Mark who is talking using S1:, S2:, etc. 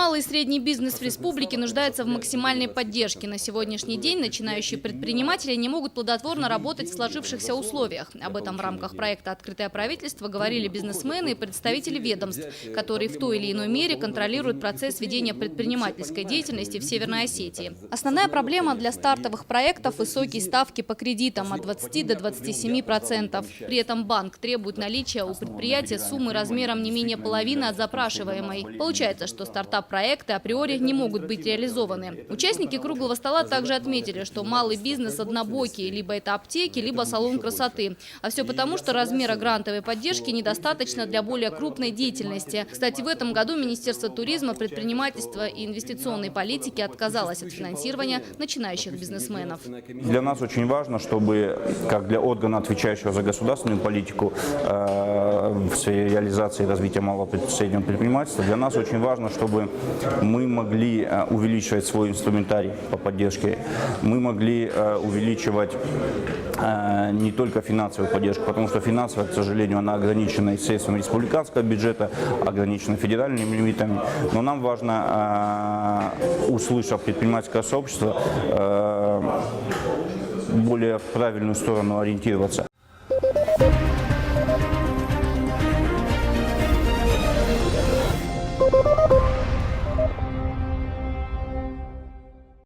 S1: Малый и средний бизнес в республике нуждается в максимальной поддержке. На сегодняшний день начинающие предприниматели не могут плодотворно работать в сложившихся условиях. Об этом в рамках проекта «Открытое правительство» говорили бизнесмены и представители ведомств, которые в той или иной мере контролируют процесс ведения предпринимательской деятельности в Северной Осетии. Основная проблема для стартовых проектов – высокие ставки по кредитам от 20 до 27%. При этом банк требует наличия у предприятия суммы размером не менее половины от запрашиваемой. Получается, что стартап-проекты априори не могут быть реализованы. Участники круглого стола также отметили, что малый бизнес однобокий, либо это аптеки, либо салон красоты. А все потому, что размера грантовой поддержки недостаточно для более крупной деятельности. Кстати, в этом году Министерство туризма, предпринимательства и инвестиционной политики отказалось от финансирования начинающих бизнесменов.
S2: Для нас очень важно, чтобы, как для органа, отвечающего за государственную политику в сфере реализации и развития малого и среднего предпринимательства, для нас очень важно, чтобы мы могли увеличивать свой инструментарий по поддержке, мы могли увеличивать не только финансовую поддержку, потому что финансовая, к сожалению, она ограничена средствами республиканского бюджета, ограничена федеральными лимитами. Но нам важно, услышав предпринимательское сообщество, более в правильную сторону ориентироваться.